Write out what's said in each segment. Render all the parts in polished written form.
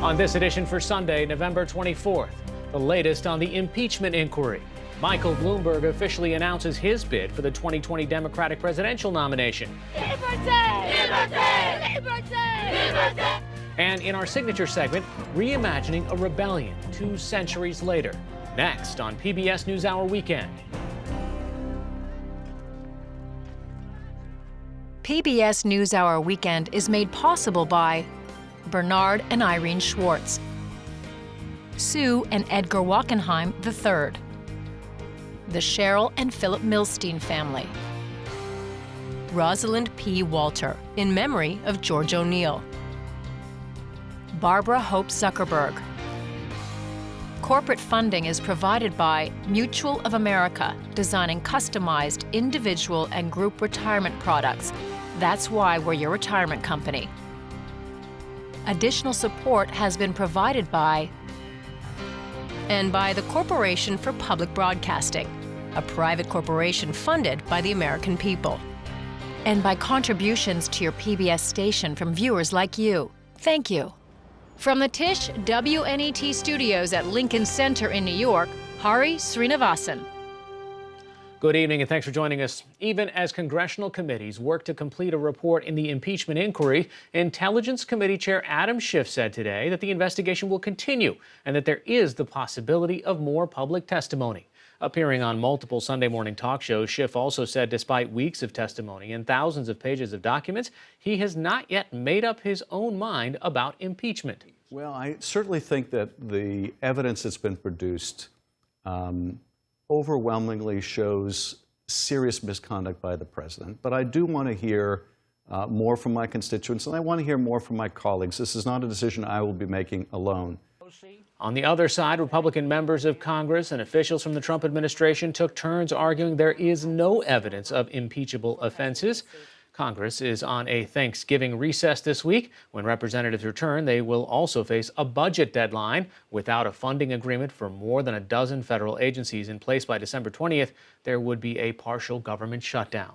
On this edition for Sunday, November 24th, the latest on the impeachment inquiry. Michael Bloomberg officially announces his bid for the 2020 Democratic presidential nomination. And in our signature segment, reimagining a rebellion 2 centuries later. Next on PBS NewsHour Weekend. PBS NewsHour Weekend is made possible by Bernard and Irene Schwartz, Sue and Edgar Wachenheim III, the Cheryl and Philip Milstein family, Rosalind P. Walter, in memory of George O'Neill, Barbara Hope Zuckerberg. Corporate funding is provided by Mutual of America, designing customized individual and group retirement products. That's why we're your retirement company. Additional support has been provided by and by the Corporation for Public Broadcasting, a private corporation funded by the American people, and by contributions to your PBS station from viewers like you. Thank you. From the Tisch WNET studios at Lincoln Center in New York, Hari Srinivasan. Good evening and thanks for joining us. Even as congressional committees work to complete a report in the impeachment inquiry, Intelligence Committee Chair Adam Schiff said today that the investigation will continue and that there is the possibility of more public testimony. Appearing on multiple Sunday morning talk shows, Schiff also said despite weeks of testimony and thousands of pages of documents, he has not yet made up his own mind about impeachment. Well, I certainly think that the evidence that's been produced overwhelmingly shows serious misconduct by the president. But I do want to hear more from my constituents, and I want to hear more from my colleagues. This is not a decision I will be making alone. On the other side, Republican members of Congress and officials from the Trump administration took turns arguing there is no evidence of impeachable offenses. Congress is on a Thanksgiving recess this week. When representatives return, they will also face a budget deadline. Without a funding agreement for more than a dozen federal agencies in place by December 20th, there would be a partial government shutdown.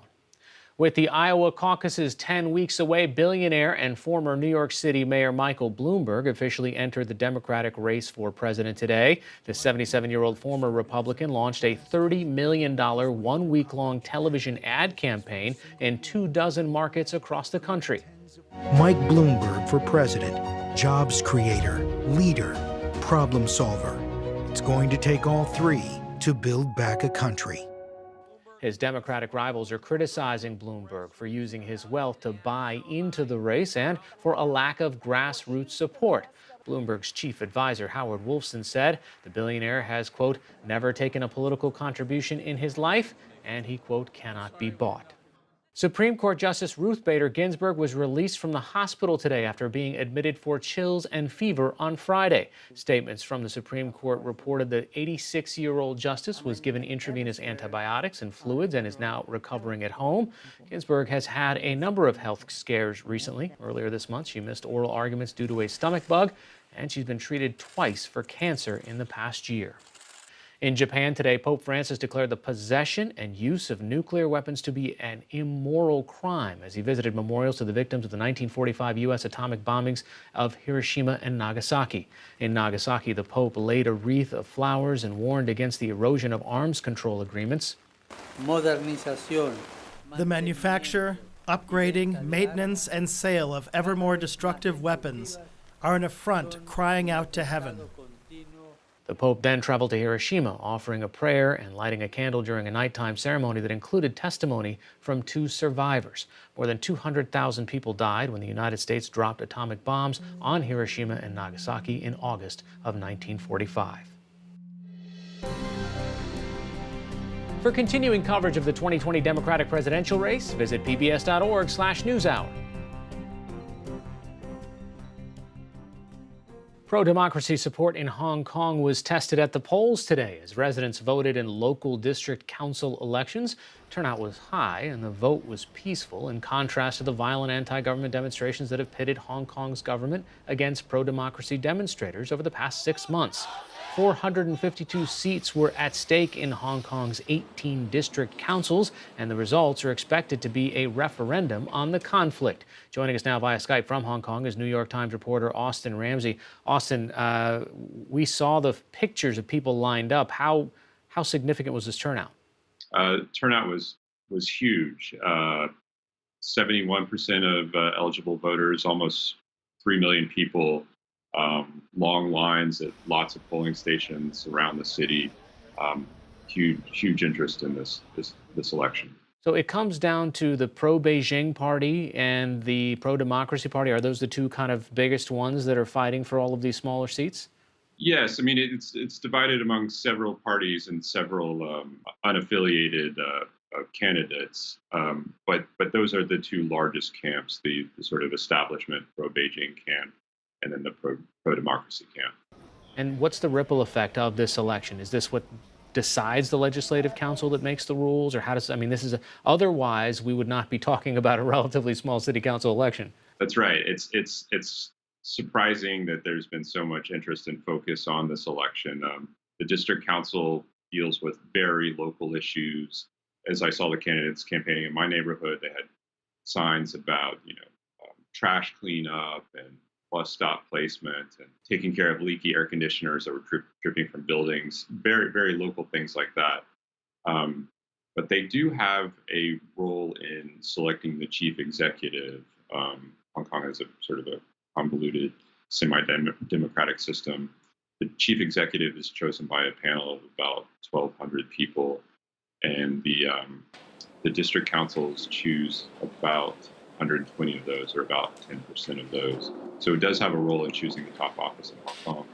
With the Iowa caucuses 10 weeks away, billionaire and former New York City Mayor Michael Bloomberg officially entered the Democratic race for president today. The 77-year-old former Republican launched a $30 million one-week-long television ad campaign in 24 markets across the country. Mike Bloomberg for president, jobs creator, leader, problem solver. It's going to take all three to build back a country. His Democratic rivals are criticizing Bloomberg for using his wealth to buy into the race and for a lack of grassroots support. Bloomberg's chief advisor, Howard Wolfson, said the billionaire has, quote, never taken a political contribution in his life, and he, quote, cannot be bought. Supreme Court Justice Ruth Bader Ginsburg was released from the hospital today after being admitted for chills and fever on Friday. Statements from the Supreme Court reported the 86-year-old justice was given intravenous antibiotics and fluids and is now recovering at home. Ginsburg has had a number of health scares recently. Earlier this month, she missed oral arguments due to a stomach bug, and she's been treated twice for cancer in the past year. In Japan today, Pope Francis declared the possession and use of nuclear weapons to be an immoral crime as he visited memorials to the victims of the 1945 U.S. atomic bombings of Hiroshima and Nagasaki. In Nagasaki, the Pope laid a wreath of flowers and warned against the erosion of arms control agreements. The manufacture, upgrading, maintenance, and sale of ever more destructive weapons are an affront crying out to heaven. The Pope then traveled to Hiroshima, offering a prayer and lighting a candle during a nighttime ceremony that included testimony from 2 survivors. More than 200,000 people died when the United States dropped atomic bombs on Hiroshima and Nagasaki in August of 1945. For continuing coverage of the 2020 Democratic presidential race, visit pbs.org/newshour. Pro-democracy support in Hong Kong was tested at the polls today as residents voted in local district council elections. Turnout was high and the vote was peaceful, in contrast to the violent anti-government demonstrations that have pitted Hong Kong's government against pro-democracy demonstrators over the past 6 months. 452 seats were at stake in Hong Kong's 18 district councils, and the results are expected to be a referendum on the conflict. Joining us now via Skype from Hong Kong is New York Times reporter Austin Ramsey. Austin, we saw the pictures of people lined up. How significant was this turnout? Turnout was huge. 71% of eligible voters, almost 3 million people. Long lines at lots of polling stations around the city. Huge interest in this election. So it comes down to the pro-Beijing party and the pro-democracy party. Are those the two kind of biggest ones that are fighting for all of these smaller seats? Yes, I mean it's divided among several parties and several unaffiliated candidates, but those are the two largest camps: the sort of establishment pro-Beijing camp, and then the pro-democracy camp. And what's the ripple effect of this election? Is this what decides the Legislative Council that makes the rules, or how does? I mean, otherwise we would not be talking about a relatively small city council election. That's right. It's surprising that there's been so much interest and focus on this election. The district council deals with very local issues. As I saw the candidates campaigning in my neighborhood, they had signs about trash cleanup and bus stop placement and taking care of leaky air conditioners that were dripping from buildings. Very, very local things like that. But they do have a role in selecting the chief executive. Hong Kong has a sort of a convoluted semi-democratic system. The chief executive is chosen by a panel of about 1,200 people, and the district councils choose about 120 of those, or about 10% of those. So it does have a role in choosing the top office in Hong Kong.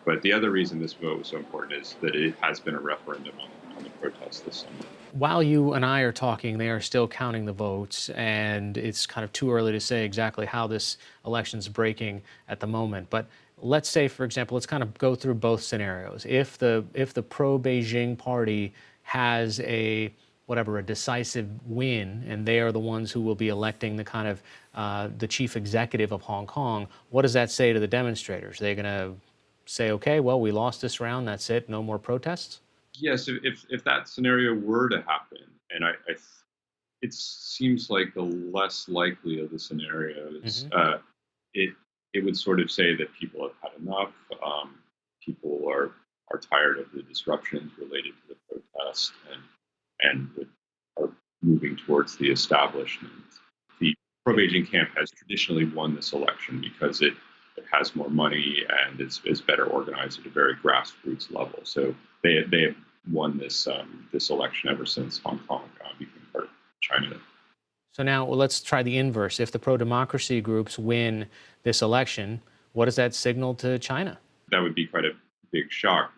But the other reason this vote was so important is that it has been a referendum on the protests this summer. While you and I are talking, they are still counting the votes, and it's kind of too early to say exactly how this election's breaking at the moment. But let's say, for example, let's kind of go through both scenarios. If the pro-Beijing party has a decisive win, and they are the ones who will be electing the kind of the chief executive of Hong Kong, what does that say to the demonstrators? Are they going to say, okay, well, we lost this round, that's it, no more protests? Yes, if that scenario were to happen, and it seems like the less likely of the scenarios, it would sort of say that people have had enough. People are tired of the disruptions related to the protest, and are moving towards the establishment. The pro-Beijing camp has traditionally won this election because it has more money and is better organized at a very grassroots level. So they have won this election ever since Hong Kong became part of China. So now let's try the inverse. If the pro-democracy groups win this election, what does that signal to China? That would be quite a big shock.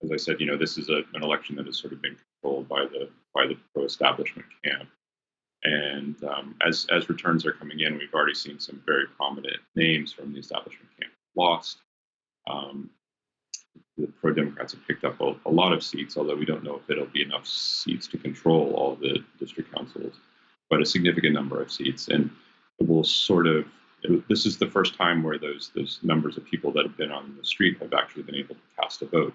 As I said, this is an election that has sort of been controlled by the pro-establishment camp. And as returns are coming in, we've already seen some very prominent names from the establishment camp lost. The pro-Democrats have picked up a lot of seats, although we don't know if it'll be enough seats to control all the district councils, but a significant number of seats. And it will this is the first time where those numbers of people that have been on the street have actually been able to cast a vote.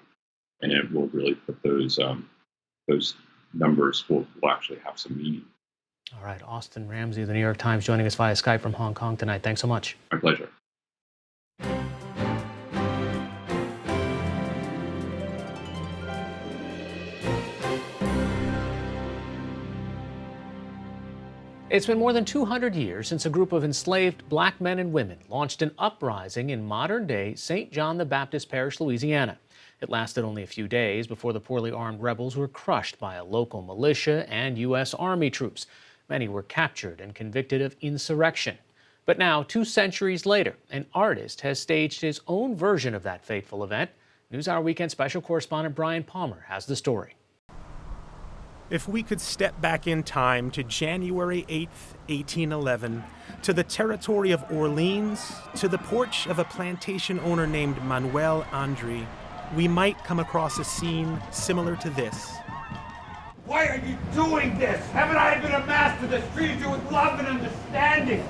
And it will really put those numbers will actually have some meaning. All right, Austin Ramsey of the New York Times joining us via Skype from Hong Kong tonight. Thanks so much. My pleasure. It's been more than 200 years since a group of enslaved black men and women launched an uprising in modern-day St. John the Baptist Parish, Louisiana. It lasted only a few days before the poorly armed rebels were crushed by a local militia and U.S. Army troops. Many were captured and convicted of insurrection. But now, 2 centuries later, an artist has staged his own version of that fateful event. NewsHour Weekend special correspondent Brian Palmer has the story. If we could step back in time to January 8th, 1811, to the territory of Orleans, to the porch of a plantation owner named Manuel Andre, we might come across a scene similar to this. Why are you doing this? Haven't I been a master that treated you with love and understanding?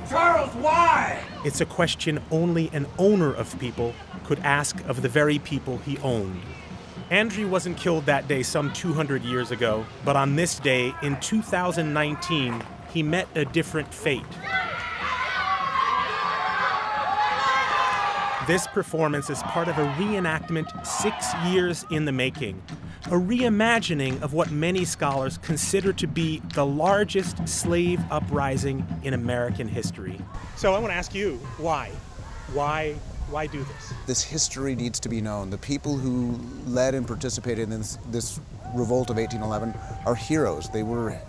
Charles, why? It's a question only an owner of people could ask of the very people he owned. Andrew wasn't killed that day some 200 years ago, but on this day in 2019, he met a different fate. This performance is part of a reenactment 6 years in the making, a reimagining of what many scholars consider to be the largest slave uprising in American history. So I want to ask you, why? Why do this? This history needs to be known. The people who led and participated in this revolt of 1811 are heroes. They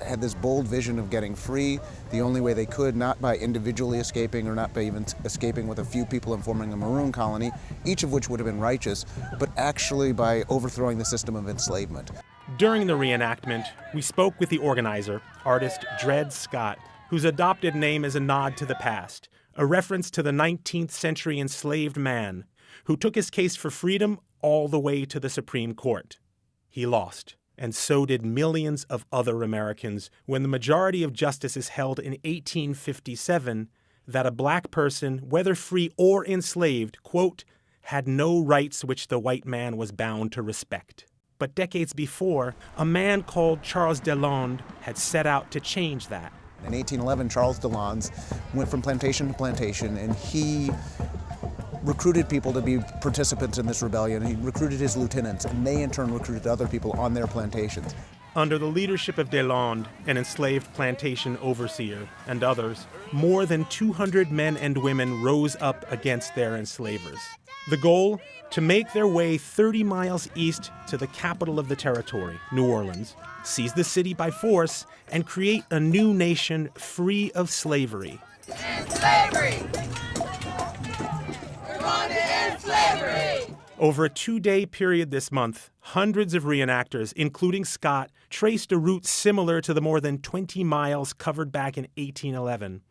had this bold vision of getting free the only way they could, not by individually escaping or not by even escaping with a few people and forming a maroon colony, each of which would have been righteous, but actually by overthrowing the system of enslavement. During the reenactment, we spoke with the organizer, artist Dred Scott, whose adopted name is a nod to the past, a reference to the 19th century enslaved man who took his case for freedom all the way to the Supreme Court. He lost, and so did millions of other Americans when the majority of justices held in 1857 that a black person, whether free or enslaved, quote, had no rights which the white man was bound to respect. But decades before, a man called Charles DeLand had set out to change that. In 1811, Charles DeLand went from plantation to plantation, and he recruited people to be participants in this rebellion. He recruited his lieutenants, and they in turn recruited other people on their plantations. Under the leadership of DeLand, an enslaved plantation overseer, and others, more than 200 men and women rose up against their enslavers. The goal? To make their way 30 miles east to the capital of the territory, New Orleans, seize the city by force, and create a new nation free of slavery. End slavery! We're going to end slavery! Over a 2-day period this month, hundreds of reenactors, including Scott, traced a route similar to the more than 20 miles covered back in 1811.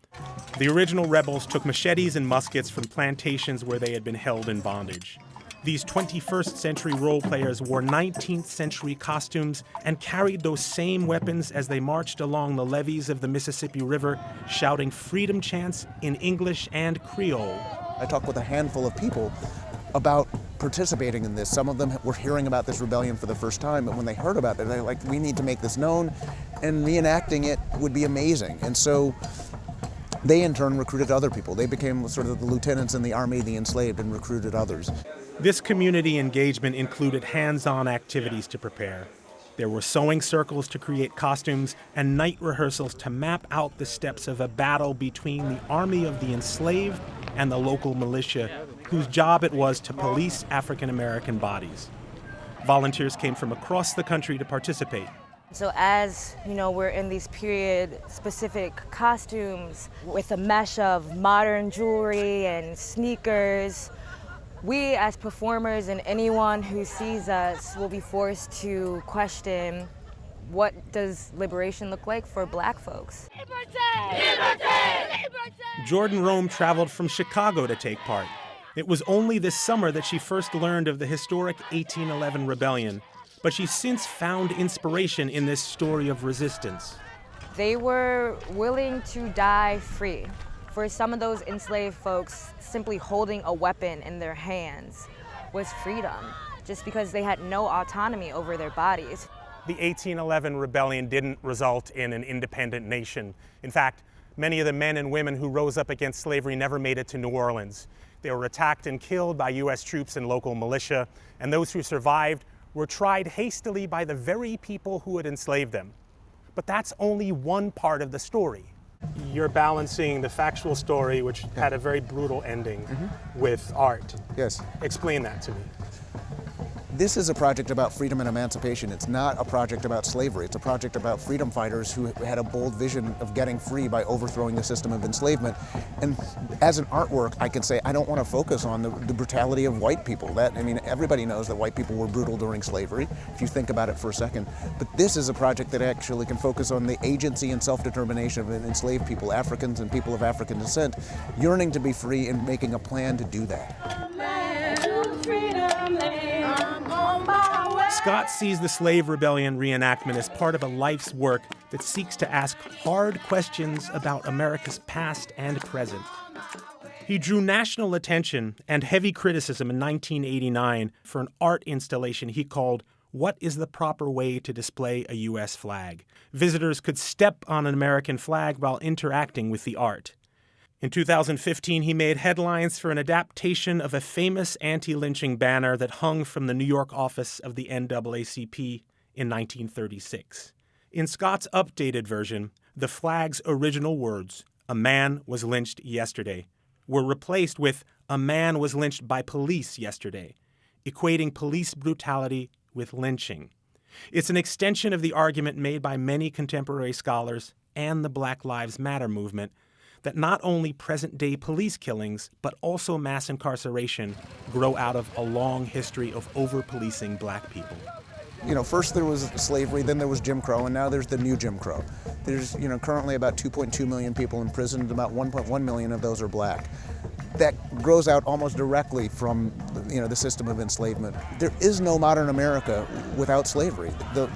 The original rebels took machetes and muskets from plantations where they had been held in bondage. These 21st century role players wore 19th century costumes and carried those same weapons as they marched along the levees of the Mississippi River, shouting freedom chants in English and Creole. I talked with a handful of people about participating in this. Some of them were hearing about this rebellion for the first time, but when they heard about it, they're like, we need to make this known, and reenacting it would be amazing. And so they in turn recruited other people. They became sort of the lieutenants in the army of the enslaved and recruited others. This community engagement included hands-on activities to prepare. There were sewing circles to create costumes and night rehearsals to map out the steps of a battle between the army of the enslaved and the local militia, whose job it was to police African-American bodies. Volunteers came from across the country to participate. So as, we're in these period-specific costumes with a mesh of modern jewelry and sneakers, we as performers and anyone who sees us will be forced to question, what does liberation look like for black folks? Jordan Rome traveled from Chicago to take part. It was only this summer that she first learned of the historic 1811 rebellion, but she's since found inspiration in this story of resistance. They were willing to die free. For some of those enslaved folks, simply holding a weapon in their hands was freedom, just because they had no autonomy over their bodies. The 1811 rebellion didn't result in an independent nation. In fact, many of the men and women who rose up against slavery never made it to New Orleans. They were attacked and killed by U.S. troops and local militia, and those who survived were tried hastily by the very people who had enslaved them. But that's only one part of the story. You're balancing the factual story, which had a very brutal ending, with art. Yes. Explain that to me. This is a project about freedom and emancipation. It's not a project about slavery. It's a project about freedom fighters who had a bold vision of getting free by overthrowing the system of enslavement. And as an artwork, I can say I don't want to focus on the brutality of white people. Everybody knows that white people were brutal during slavery, if you think about it for a second. But this is a project that actually can focus on the agency and self-determination of enslaved people, Africans and people of African descent, yearning to be free and making a plan to do that. Scott sees the slave rebellion reenactment as part of a life's work that seeks to ask hard questions about America's past and present. He drew national attention and heavy criticism in 1989 for an art installation he called "What is the Proper Way to Display a U.S. Flag?" Visitors could step on an American flag while interacting with the art. In 2015, he made headlines for an adaptation of a famous anti-lynching banner that hung from the New York office of the NAACP in 1936. In Scott's updated version, the flag's original words, "A man was lynched yesterday," were replaced with "A man was lynched by police yesterday," equating police brutality with lynching. It's an extension of the argument made by many contemporary scholars and the Black Lives Matter movement that not only present-day police killings, but also mass incarceration grow out of a long history of over-policing black people. First there was slavery, then there was Jim Crow, and now there's the new Jim Crow. There's, currently about 2.2 million people in prison, and about 1.1 million of those are black. That grows out almost directly from, the system of enslavement. There is no modern America without slavery. The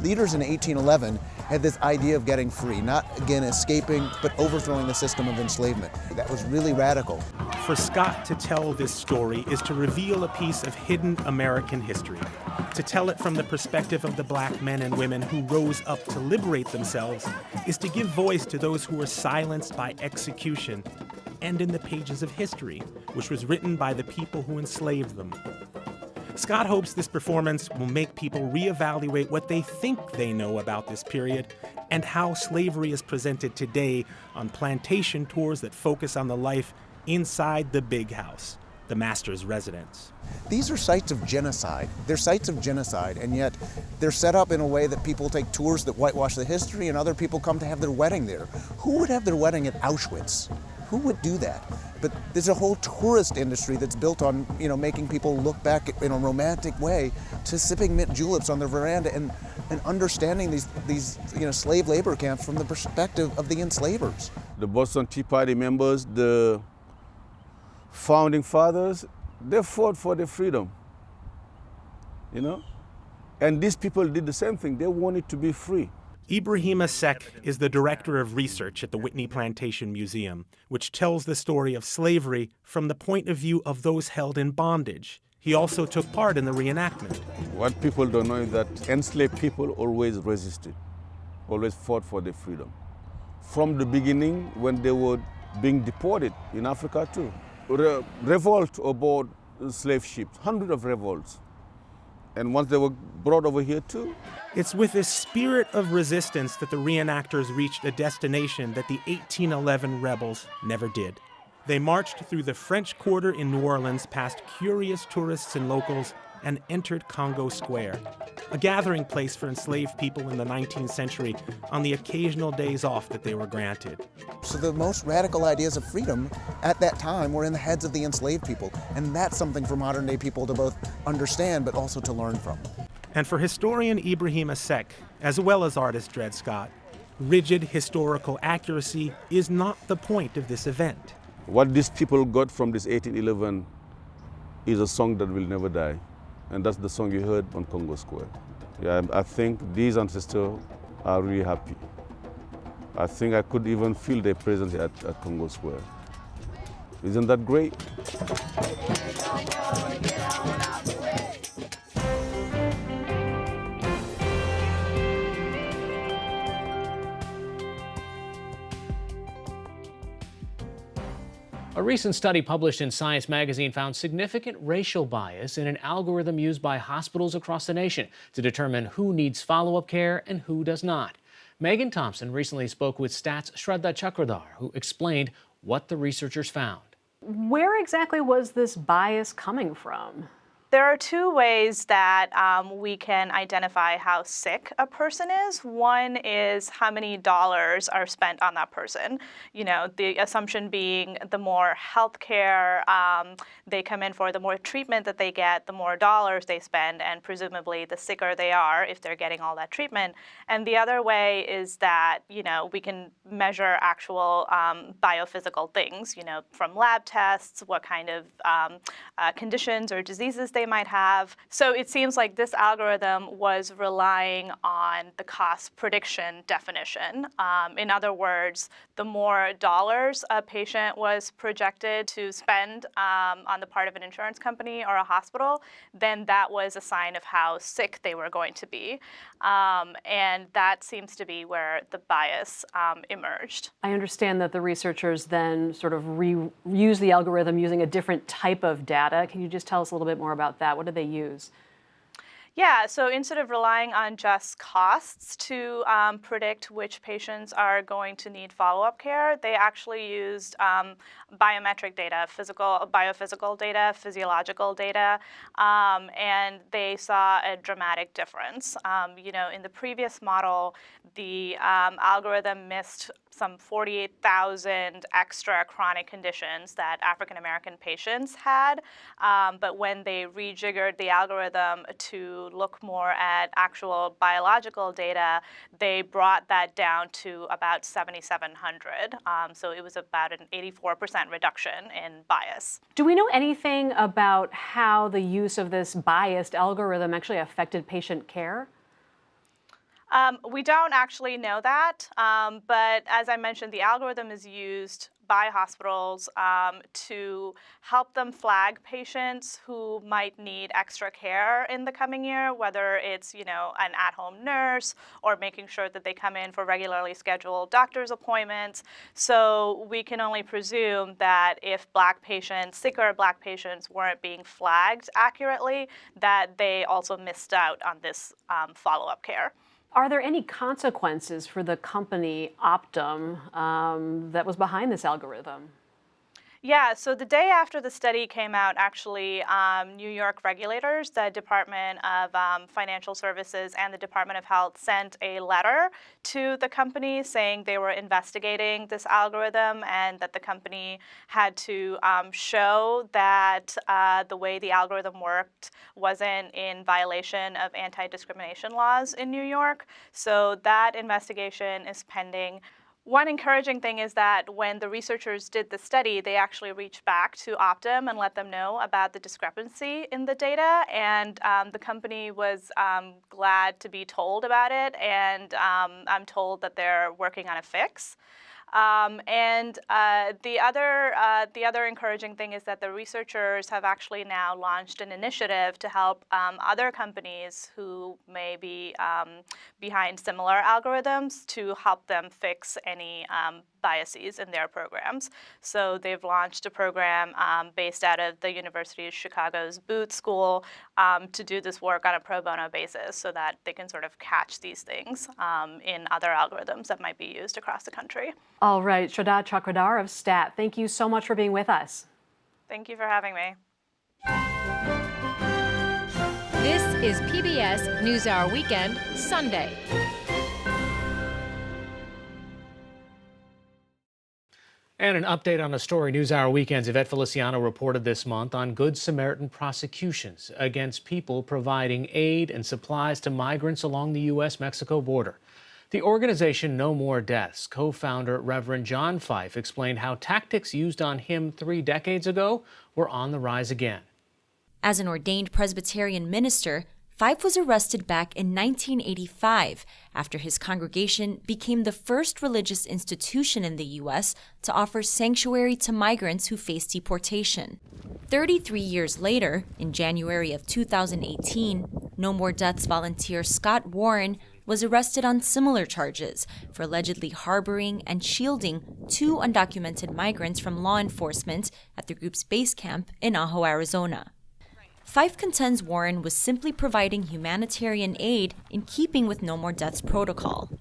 leaders in 1811 had this idea of getting free, not, again, escaping, but overthrowing the system of enslavement. That was really radical. For Scott to tell this story is to reveal a piece of hidden American history, to tell it from the perspective of the black men and women who rose up to liberate themselves is to give voice to those who were silenced by execution and in the pages of history, which was written by the people who enslaved them. Scott hopes this performance will make people reevaluate what they think they know about this period and how slavery is presented today on plantation tours that focus on the life inside the big house, the master's residence. These are sites of genocide. They're sites of genocide, and yet they're set up in a way that people take tours that whitewash the history and other people come to have their wedding there. Who would have their wedding at Auschwitz? Who would do that? But there's a whole tourist industry that's built on, making people look back in a romantic way to sipping mint juleps on their veranda and understanding these slave labor camps from the perspective of the enslavers. The Boston Tea Party members, the founding fathers, they fought for their freedom, And these people did the same thing. They wanted to be free. Ibrahima Seck is the director of research at the Whitney Plantation Museum, which tells the story of slavery from the point of view of those held in bondage. He also took part in the reenactment. What people don't know is that enslaved people always resisted, always fought for their freedom. From the beginning, when they were being deported in Africa too. Revolt aboard slave ships, hundreds of revolts. And once they were brought over here too. It's with this spirit of resistance that the reenactors reached a destination that the 1811 rebels never did. They marched through the French Quarter in New Orleans past curious tourists and locals and entered Congo Square, a gathering place for enslaved people in the 19th century on the occasional days off that they were granted. So the most radical ideas of freedom at that time were in the heads of the enslaved people, and that's something for modern day people to both understand but also to learn from. And for historian Ibrahima Seck, as well as artist Dred Scott, rigid historical accuracy is not the point of this event. What these people got from this 1811 is a song that will never die. And that's the song you heard on Congo Square. Yeah, I think these ancestors are really happy. I think I could even feel their presence at Congo Square. Isn't that great? A recent study published in Science magazine found significant racial bias in an algorithm used by hospitals across the nation to determine who needs follow-up care and who does not. Megan Thompson recently spoke with Stats' Shraddha Chakradhar, who explained what the researchers found. Where exactly was this bias coming from? There are two ways that we can identify how sick a person is. One is how many dollars are spent on that person. The assumption being the more health care they come in for, the more treatment that they get, the more dollars they spend, and presumably the sicker they are if they're getting all that treatment. And the other way is that, we can measure actual biophysical things, from lab tests, what kind of conditions or diseases they they might have. So it seems like this algorithm was relying on the cost prediction definition. In other words, the more dollars a patient was projected to spend on the part of an insurance company or a hospital, then that was a sign of how sick they were going to be. And that seems to be where the bias emerged. I understand that the researchers then sort of reuse the algorithm using a different type of data. Can you just tell us a little bit more about that? What did they use? Yeah, so instead of relying on just costs to predict which patients are going to need follow-up care, they actually used biometric data, biophysical data, physiological data, and they saw a dramatic difference. In the previous model, the algorithm missed some 48,000 extra chronic conditions that African American patients had, but when they rejiggered the algorithm to look more at actual biological data, they brought that down to about 7,700. So it was about an 84% reduction in bias. Do we know anything about how the use of this biased algorithm actually affected patient care? We don't actually know that, but as I mentioned, the algorithm is used by hospitals to help them flag patients who might need extra care in the coming year, whether it's an at-home nurse or making sure that they come in for regularly scheduled doctor's appointments. So we can only presume that if sicker Black patients weren't being flagged accurately, that they also missed out on this follow-up care. Are there any consequences for the company Optum that was behind this algorithm? Yeah, so the day after the study came out, actually, New York regulators, the Department of Financial Services and the Department of Health sent a letter to the company saying they were investigating this algorithm and that the company had to show that the way the algorithm worked wasn't in violation of anti-discrimination laws in New York. So that investigation is pending. One encouraging thing is that when the researchers did the study, they actually reached back to Optum and let them know about the discrepancy in the data, and the company was glad to be told about it, and I'm told that they're working on a fix. The other encouraging thing is that the researchers have actually now launched an initiative to help other companies who may be behind similar algorithms to help them fix any biases in their programs. So they've launched a program based out of the University of Chicago's Booth School to do this work on a pro bono basis so that they can sort of catch these things in other algorithms that might be used across the country. All right, Shraddha Chakradhar of STAT, thank you so much for being with us. Thank you for having me. This is PBS NewsHour Weekend, Sunday. And an update on a story NewsHour Weekend's Yvette Feliciano reported this month on Good Samaritan prosecutions against people providing aid and supplies to migrants along the U.S.-Mexico border. The organization No More Deaths co-founder Reverend John Fife explained how tactics used on him 3 decades ago were on the rise again. As an ordained Presbyterian minister, Fife was arrested back in 1985 after his congregation became the first religious institution in the U.S. to offer sanctuary to migrants who faced deportation. 33 years later, in January of 2018, No More Deaths volunteer Scott Warren was arrested on similar charges for allegedly harboring and shielding 2 undocumented migrants from law enforcement at the group's base camp in Ajo, Arizona. Fife contends Warren was simply providing humanitarian aid in keeping with No More Deaths protocol.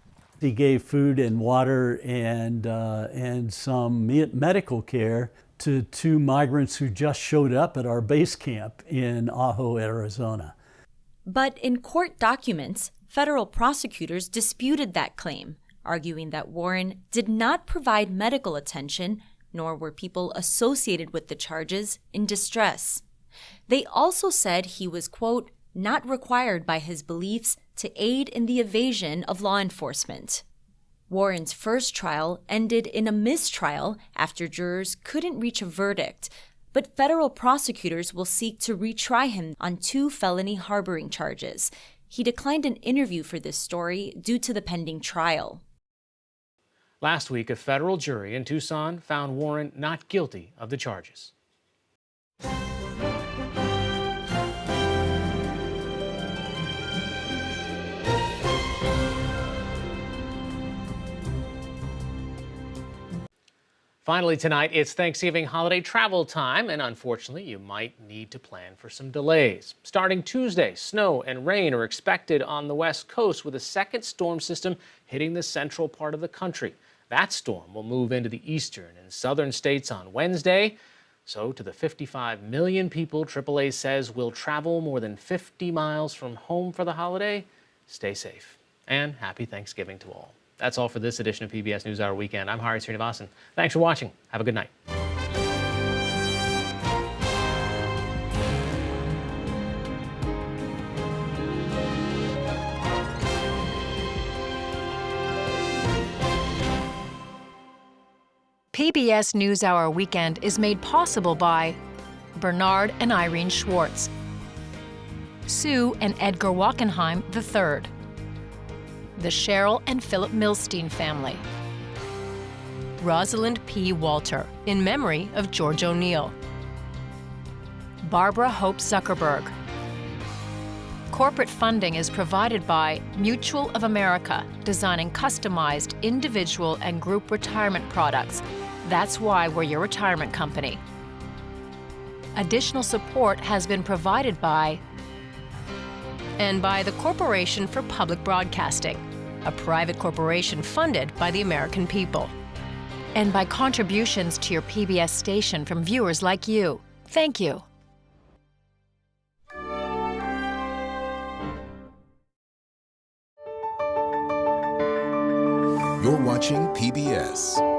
He gave food and water and some medical care to 2 migrants who just showed up at our base camp in Ajo, Arizona. But in court documents, federal prosecutors disputed that claim, arguing that Warren did not provide medical attention, nor were people associated with the charges in distress. They also said he was, quote, not required by his beliefs to aid in the evasion of law enforcement. Warren's first trial ended in a mistrial after jurors couldn't reach a verdict, but federal prosecutors will seek to retry him on 2 felony harboring charges. He declined an interview for this story due to the pending trial. Last week, a federal jury in Tucson found Warren not guilty of the charges. Finally tonight, it's Thanksgiving holiday travel time, and unfortunately, you might need to plan for some delays. Starting Tuesday, snow and rain are expected on the West Coast with a second storm system hitting the central part of the country. That storm will move into the eastern and southern states on Wednesday. So to the 55 million people AAA says will travel more than 50 miles from home for the holiday, stay safe. And happy Thanksgiving to all. That's all for this edition of PBS NewsHour Weekend. I'm Hari Srinivasan. Thanks for watching. Have a good night. PBS NewsHour Weekend is made possible by Bernard and Irene Schwartz, Sue and Edgar Wackenheim III, the Cheryl and Philip Milstein family, Rosalind P. Walter, in memory of George O'Neill, Barbara Hope Zuckerberg. Corporate funding is provided by Mutual of America, designing customized individual and group retirement products. That's why we're your retirement company. Additional support has been provided by the Corporation for Public Broadcasting, a private corporation funded by the American people, and by contributions to your PBS station from viewers like you. Thank you. You're watching PBS.